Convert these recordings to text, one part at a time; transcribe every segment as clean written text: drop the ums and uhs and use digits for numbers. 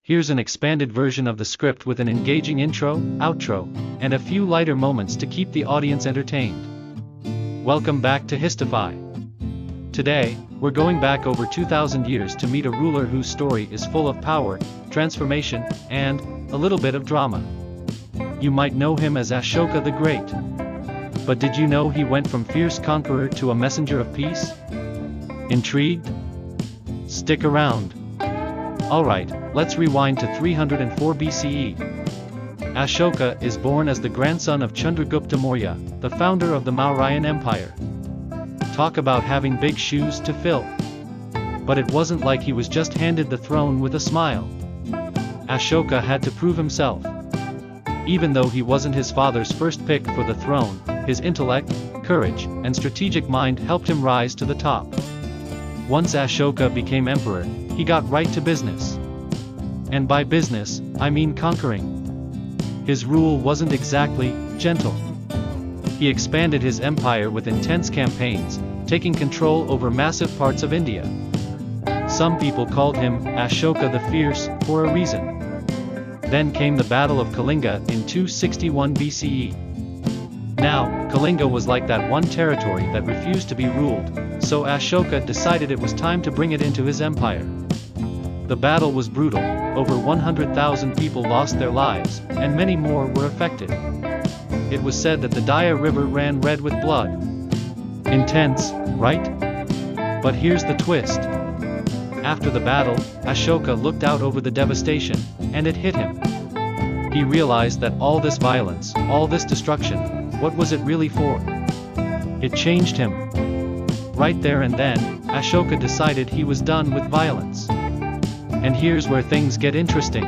Here's an expanded version of the script with an engaging intro, outro, and a few lighter moments to keep the audience entertained. Welcome back to Histify. Today, we're going back over 2,000 years to meet a ruler whose story is full of power, transformation, and a little bit of drama. You might know him as Ashoka the Great. But did you know he went from fierce conqueror to a messenger of peace? Intrigued? Stick around. Alright, let's rewind to 304 BCE. Ashoka is born as the grandson of Chandragupta Maurya, the founder of the Mauryan Empire. Talk about having big shoes to fill. But it wasn't like he was just handed the throne with a smile. Ashoka had to prove himself. Even though he wasn't his father's first pick for the throne, his intellect, courage, and strategic mind helped him rise to the top. Once Ashoka became emperor, he got right to business. And by business, I mean conquering. His rule wasn't exactly gentle. He expanded his empire with intense campaigns, taking control over massive parts of India. Some people called him Ashoka the Fierce for a reason. Then came the Battle of Kalinga in 261 BCE. Now, Kalinga was like that one territory that refused to be ruled, so Ashoka decided it was time to bring it into his empire. The battle was brutal, over 100,000 people lost their lives, and many more were affected. It was said that the Daya River ran red with blood. Intense, right? But here's the twist. After the battle, Ashoka looked out over the devastation, and it hit him. He realized that all this violence, all this destruction, what was it really for? It changed him. Right there and then, Ashoka decided he was done with violence. And here's where things get interesting.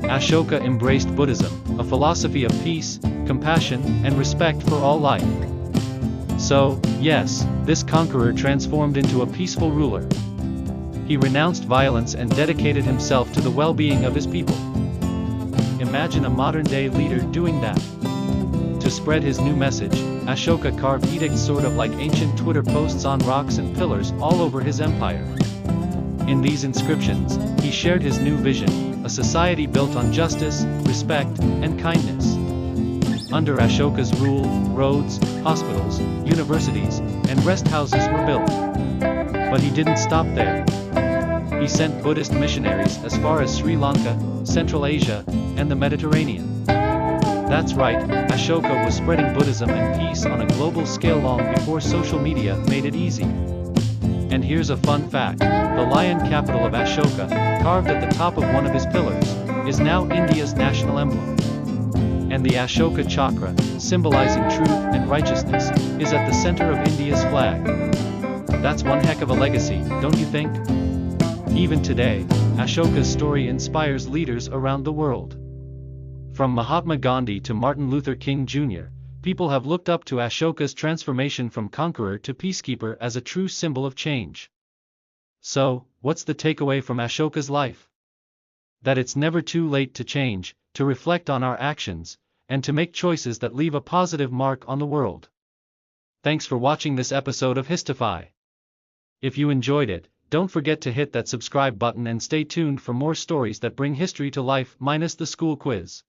Ashoka embraced Buddhism, a philosophy of peace, compassion, and respect for all life. So, yes, this conqueror transformed into a peaceful ruler. He renounced violence and dedicated himself to the well-being of his people. Imagine a modern-day leader doing that. To spread his new message, Ashoka carved edicts sort of like ancient Twitter posts on rocks and pillars all over his empire. In these inscriptions, he shared his new vision, a society built on justice, respect, and kindness. Under Ashoka's rule, roads, hospitals, universities, and rest houses were built. But he didn't stop there. He sent Buddhist missionaries as far as Sri Lanka, Central Asia, and the Mediterranean. That's right, Ashoka was spreading Buddhism and peace on a global scale long before social media made it easy. And here's a fun fact, the Lion Capital of Ashoka, carved at the top of one of his pillars, is now India's national emblem. And the Ashoka Chakra, symbolizing truth and righteousness, is at the center of India's flag. That's one heck of a legacy, don't you think? Even today, Ashoka's story inspires leaders around the world. From Mahatma Gandhi to Martin Luther King Jr., people have looked up to Ashoka's transformation from conqueror to peacekeeper as a true symbol of change. So, what's the takeaway from Ashoka's life? That it's never too late to change, to reflect on our actions, and to make choices that leave a positive mark on the world. Thanks for watching this episode of Histify. If you enjoyed it, don't forget to hit that subscribe button and stay tuned for more stories that bring history to life minus the school quiz.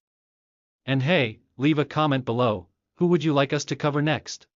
And hey, leave a comment below, who would you like us to cover next?